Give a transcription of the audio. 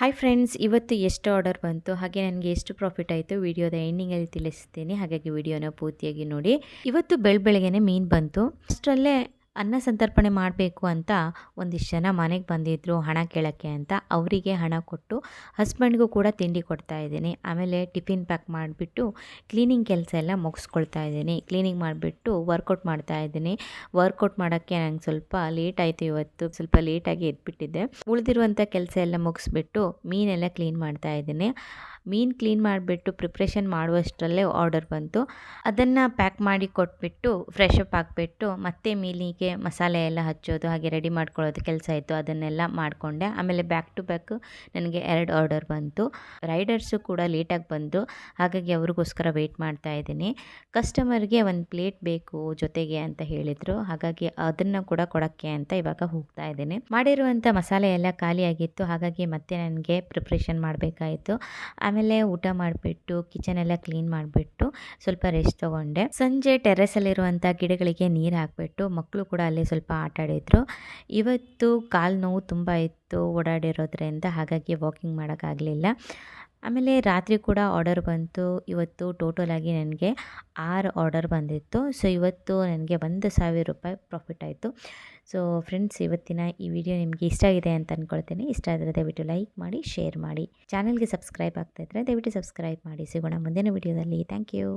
Hi friends, ಇವತ್ತು ಎಷ್ಟು order ಬಂತು ಹಾಗೆ ನನಗೆ ಎಷ್ಟು ಪ್ರಾಫಿಟ್ ಆಯಿತು ವಿಡಿಯೋದ ಎಂಡಿಂಗಲ್ಲಿ ತಿಳಿಸ್ತೀನಿ. ಹಾಗಾಗಿ ವಿಡಿಯೋನ ಪೂರ್ತಿಯಾಗಿ ನೋಡಿ. ಇವತ್ತು ಬೆಳಗ್ಗೆನೆ ಮೀನು ಬಂತು. ಅಷ್ಟರಲ್ಲೇ ಅನ್ನ ಸಂತರ್ಪಣೆ ಮಾಡಬೇಕು ಅಂತ ಒಂದಿಷ್ಟು ಜನ ಮನೆಗೆ ಬಂದಿದ್ದರು ಹಣ ಕೇಳೋಕ್ಕೆ ಅಂತ. ಅವರಿಗೆ ಹಣ ಕೊಟ್ಟು ಹಸ್ಬೆಂಡ್ಗೂ ಕೂಡ ತಿಂಡಿ ಕೊಡ್ತಾ ಇದ್ದೀನಿ. ಆಮೇಲೆ ಟಿಫಿನ್ ಪ್ಯಾಕ್ ಮಾಡಿಬಿಟ್ಟು ಕ್ಲೀನಿಂಗ್ ಕೆಲಸ ಎಲ್ಲ ಮುಗಿಸ್ಕೊಳ್ತಾ ಇದ್ದೀನಿ. ಕ್ಲೀನಿಂಗ್ ಮಾಡಿಬಿಟ್ಟು ವರ್ಕೌಟ್ ಮಾಡ್ತಾ ಇದ್ದೀನಿ. ವರ್ಕೌಟ್ ಮಾಡೋಕ್ಕೆ ನಂಗೆ ಸ್ವಲ್ಪ ಲೇಟ್ ಆಯಿತು. ಇವತ್ತು ಸ್ವಲ್ಪ ಲೇಟಾಗಿ ಎದ್ಬಿಟ್ಟಿದ್ದೆ. ಉಳಿದಿರುವಂಥ ಕೆಲಸ ಎಲ್ಲ ಮುಗಿಸ್ಬಿಟ್ಟು ಮೀನೆಲ್ಲ ಕ್ಲೀನ್ ಮಾಡ್ತಾ ಇದ್ದೀನಿ. ಮೀನು ಕ್ಲೀನ್ ಮಾಡಿಬಿಟ್ಟು ಪ್ರಿಪ್ರೇಷನ್ ಮಾಡುವಷ್ಟರಲ್ಲೇ ಆರ್ಡರ್ ಬಂತು. ಅದನ್ನು ಪ್ಯಾಕ್ ಮಾಡಿ ಕೊಟ್ಬಿಟ್ಟು ಫ್ರೆಶ್ ಅಪ್ ಆಗಿಬಿಟ್ಟು ಮತ್ತೆ ಮೀನಿಗೆ ಮಸಾಲೆ ಎಲ್ಲ ಹಚ್ಚೋದು ಹಾಗೆ ರೆಡಿ ಮಾಡ್ಕೊಳ್ಳೋದು ಕೆಲಸ ಇತ್ತು. ಅದನ್ನೆಲ್ಲ ಮಾಡಿಕೊಂಡೆ. ಆಮೇಲೆ ಬ್ಯಾಕ್ ಟು ಬ್ಯಾಕ್ ನನಗೆ 2 ಆರ್ಡರ್ ಬಂತು. ರೈಡರ್ಸು ಕೂಡ ಲೇಟಾಗಿ ಬಂದರು. ಹಾಗಾಗಿ ಅವ್ರಿಗೋಸ್ಕರ ವೆಯ್ಟ್ ಮಾಡ್ತಾ ಇದ್ದೀನಿ. ಕಸ್ಟಮರ್ಗೆ ಒಂದು ಪ್ಲೇಟ್ ಬೇಕು ಜೊತೆಗೆ ಅಂತ ಹೇಳಿದರು. ಹಾಗಾಗಿ ಅದನ್ನು ಕೂಡ ಕೊಡೋಕ್ಕೆ ಅಂತ ಇವಾಗ ಹೋಗ್ತಾ ಇದ್ದೀನಿ. ಮಾಡಿರುವಂಥ ಮಸಾಲೆ ಎಲ್ಲ ಖಾಲಿಯಾಗಿತ್ತು. ಹಾಗಾಗಿ ಮತ್ತೆ ನನಗೆ ಪ್ರಿಪ್ರೇಷನ್ ಮಾಡಬೇಕಾಯಿತು. ಆಮೇಲೆ ಊಟ ಮಾಡಿಬಿಟ್ಟು ಕಿಚನ್ ಎಲ್ಲ ಕ್ಲೀನ್ ಮಾಡಿಬಿಟ್ಟು ಸ್ವಲ್ಪ ರೆಸ್ಟ್ ತೊಗೊಂಡೆ. ಸಂಜೆ ಟೆರೆಸಲ್ಲಿರುವಂಥ ಗಿಡಗಳಿಗೆ ನೀರು ಹಾಕಿಬಿಟ್ಟು ಮಕ್ಕಳು ಕೂಡ ಅಲ್ಲೇ ಸ್ವಲ್ಪ ಆಟ ಆಡಿದರು. ಇವತ್ತು ಕಾಲು ನೋವು ತುಂಬ ಇತ್ತು ಓಡಾಡಿರೋದ್ರಿಂದ, ಹಾಗಾಗಿ ವಾಕಿಂಗ್ ಮಾಡೋಕ್ಕಾಗಲಿಲ್ಲ. ಆಮೇಲೆ ರಾತ್ರಿ ಕೂಡ ಆರ್ಡರ್ ಬಂತು. ಇವತ್ತು ಟೋಟಲಾಗಿ ನನಗೆ 6 ಆರ್ಡರ್ ಬಂದಿತ್ತು. ಸೊ ಇವತ್ತು ನನಗೆ 1,000 ರೂಪಾಯಿ ಪ್ರಾಫಿಟ್ ಆಯಿತು. ಸೊ ಫ್ರೆಂಡ್ಸ್, ಇವತ್ತಿನ ಈ ವಿಡಿಯೋ ನಿಮಗೆ ಇಷ್ಟ ಆಗಿದೆ ಅಂತ ಅಂದ್ಕೊಳ್ತೀನಿ. ಇಷ್ಟ ಆದರೆ ದಯವಿಟ್ಟು ಲೈಕ್ ಮಾಡಿ, ಶೇರ್ ಮಾಡಿ. ಚಾನಲ್ಗೆ ಸಬ್ಸ್ಕ್ರೈಬ್ ಆಗ್ತಾಯಿದ್ರೆ ದಯವಿಟ್ಟು ಸಬ್ಸ್ಕ್ರೈಬ್ ಮಾಡಿ. ಸಿಗೋಣ ಮುಂದಿನ ವಿಡಿಯೋದಲ್ಲಿ. Thank you.